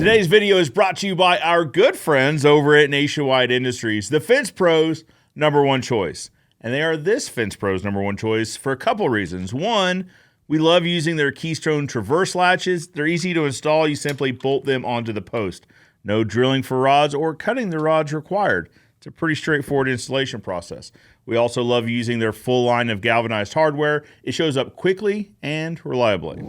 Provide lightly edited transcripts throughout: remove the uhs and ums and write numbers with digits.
Today's video is brought to you by our good friends over at Nationwide Industries, the Fence Pros' #1 choice. And they are this Fence Pros' #1 choice for a couple reasons. One, we love using their Keystone Traverse latches. They're easy to install. You simply bolt them onto the post. No drilling for rods or cutting the rods required. It's a pretty straightforward installation process. We also love using their full line of galvanized hardware. It shows up quickly and reliably.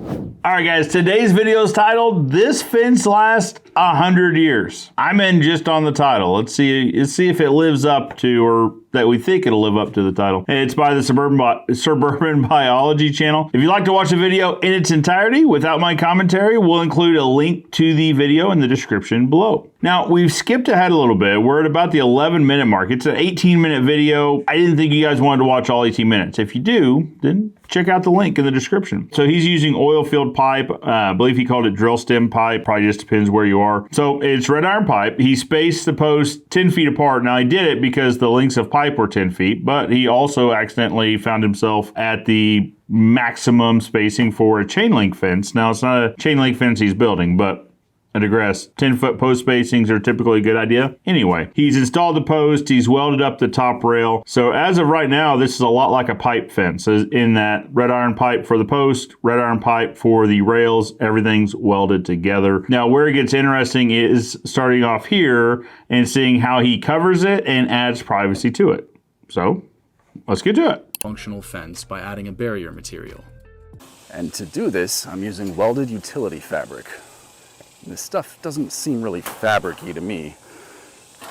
All right, guys, today's video is titled, This Fence Lasts 100 Years. I'm in just on the title. Let's see if it lives up to, or that we think it'll live up to the title. It's by the Suburban Biology channel. If you'd like to watch the video in its entirety without my commentary, we'll include a link to the video in the description below. Now, we've skipped ahead a little bit. We're at about the 11-minute mark. It's an 18-minute video. I didn't think you guys wanted to watch all 18 minutes. If you do, then check out the link in the description. So he's using oil-filled pipe. I believe he called it drill stem pipe. Probably just depends where you are. So it's red iron pipe. He spaced the posts 10 feet apart. Now, he did it because the lengths of pipe were 10 feet, but he also accidentally found himself at the maximum spacing for a chain link fence. Now, it's not a chain link fence he's building, but I digress. 10-foot post spacings are typically a good idea. Anyway, he's installed the post. He's welded up the top rail. So as of right now, this is a lot like a pipe fence in that red iron pipe for the post, red iron pipe for the rails. Everything's welded together. Now, where it gets interesting is starting off here and seeing how he covers it and adds privacy to it. So let's get to it. Functional fence by adding a barrier material. And to do this, I'm using welded utility fabric. This stuff doesn't seem really fabric-y to me,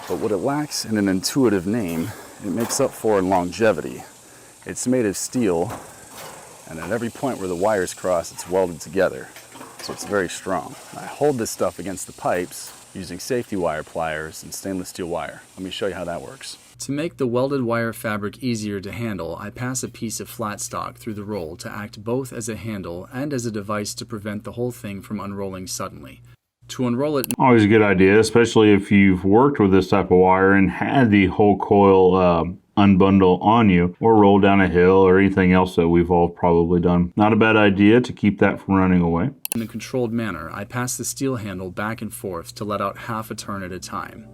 but what it lacks in an intuitive name, it makes up for in longevity. It's made of steel, and at every point where the wires cross, it's welded together, so it's very strong. I hold this stuff against the pipes using safety wire pliers and stainless steel wire. Let me show you how that works. To make the welded wire fabric easier to handle, I pass a piece of flat stock through the roll to act both as a handle and as a device to prevent the whole thing from unrolling suddenly. To unroll it... Always a good idea, especially if you've worked with this type of wire and had the whole coil unbundle on you, or roll down a hill, or anything else that we've all probably done. Not a bad idea to keep that from running away. In a controlled manner, I pass the steel handle back and forth to let out half a turn at a time.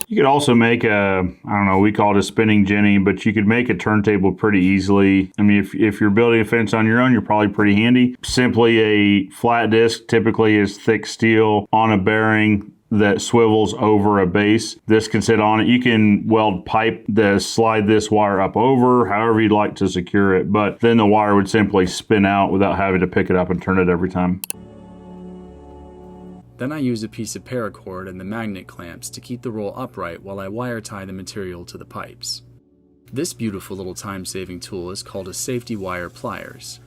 You could also make a, I don't know, we call it a spinning jenny, but you could make a turntable pretty easily. I mean, if you're building a fence on your own, you're probably pretty handy. Simply a flat disc, typically is thick steel on a bearing that swivels over a base. This can sit on it. You can weld pipe slide this wire up over, however you'd like to secure it, but then the wire would simply spin out without having to pick it up and turn it every time. Then I use a piece of paracord and the magnet clamps to keep the roll upright while I wire tie the material to the pipes. This beautiful little time-saving tool is called a safety wire pliers.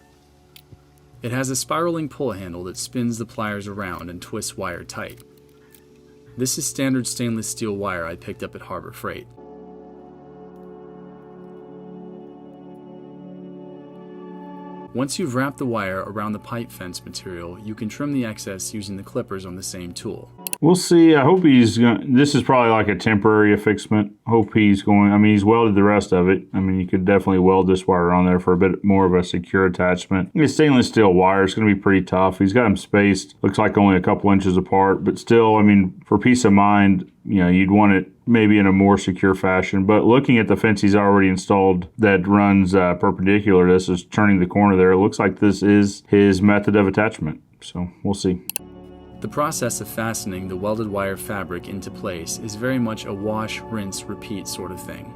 It has a spiraling pull handle that spins the pliers around and twists wire tight. This is standard stainless steel wire I picked up at Harbor Freight. Once you've wrapped the wire around the pipe fence material, you can trim the excess using the clippers on the same tool. We'll see. I hope he's going. This is probably like a temporary affixment. Hope he's going. I mean, he's welded the rest of it. I mean, you could definitely weld this wire on there for a bit more of a secure attachment. It's stainless steel wire. It's going to be pretty tough. He's got them spaced. Looks like only a couple inches apart, but still, I mean, for peace of mind, you know, you'd want it maybe in a more secure fashion. But looking at the fence he's already installed that runs perpendicular to this, is turning the corner there. It looks like this is his method of attachment. So we'll see. The process of fastening the welded wire fabric into place is very much a wash, rinse, repeat sort of thing.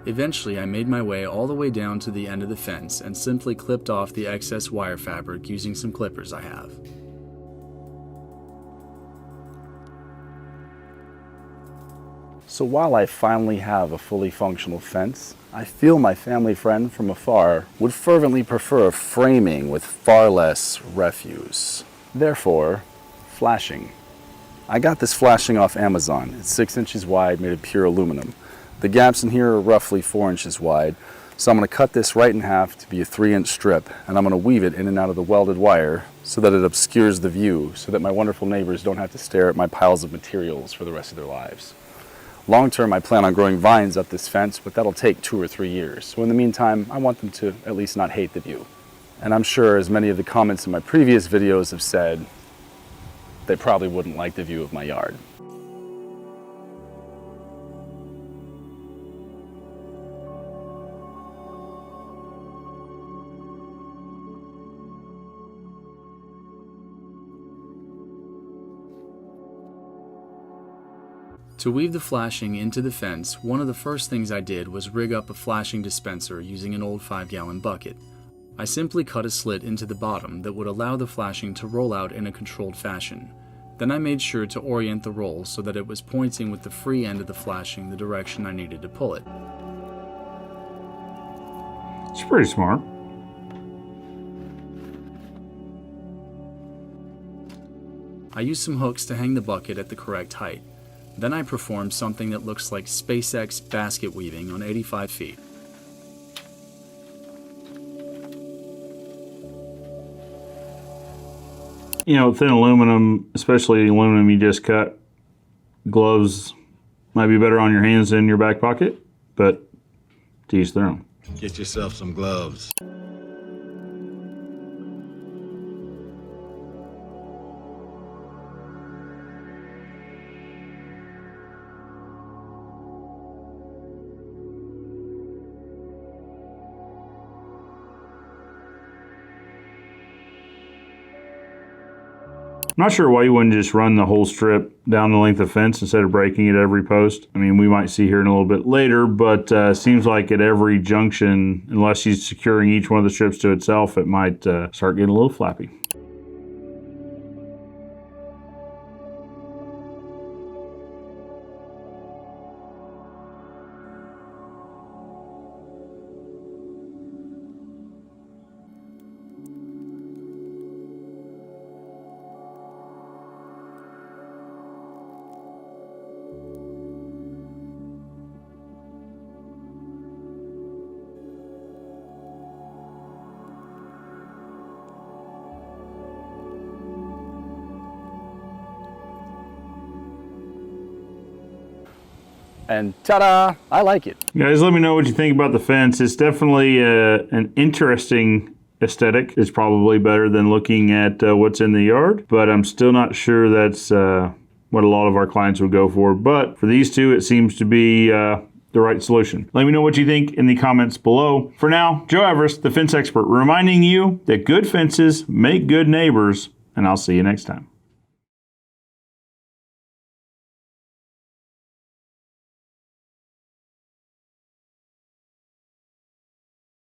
Eventually, I made my way all the way down to the end of the fence and simply clipped off the excess wire fabric using some clippers I have. So while I finally have a fully functional fence, I feel my family friend from afar would fervently prefer a framing with far less refuse. Therefore, flashing. I got this flashing off Amazon. It's 6 inches wide, made of pure aluminum. The gaps in here are roughly 4 inches wide, so I'm going to cut this right in half to be a 3-inch strip, and I'm going to weave it in and out of the welded wire so that it obscures the view, so that my wonderful neighbors don't have to stare at my piles of materials for the rest of their lives. Long term, I plan on growing vines up this fence, but that'll take 2 or 3 years. So in the meantime, I want them to at least not hate the view. And I'm sure, as many of the comments in my previous videos have said, they probably wouldn't like the view of my yard. To weave the flashing into the fence, one of the first things I did was rig up a flashing dispenser using an old 5-gallon bucket. I simply cut a slit into the bottom that would allow the flashing to roll out in a controlled fashion. Then I made sure to orient the roll so that it was pointing with the free end of the flashing the direction I needed to pull it. It's pretty smart. I used some hooks to hang the bucket at the correct height. Then I performed something that looks like SpaceX basket weaving on 85 feet. You know, thin aluminum, especially aluminum you just cut, gloves might be better on your hands than your back pocket, but to each their own. Get yourself some gloves. I'm not sure why you wouldn't just run the whole strip down the length of fence instead of breaking it every post. I mean, we might see here in a little bit later, but seems like at every junction, unless she's securing each one of the strips to itself, it might start getting a little flappy. And ta-da! I like it. Guys, let me know what you think about the fence. It's definitely an interesting aesthetic. It's probably better than looking at what's in the yard, but I'm still not sure that's what a lot of our clients would go for. But for these two, it seems to be the right solution. Let me know what you think in the comments below. For now, Joe Everest, the fence expert, reminding you that good fences make good neighbors, and I'll see you next time.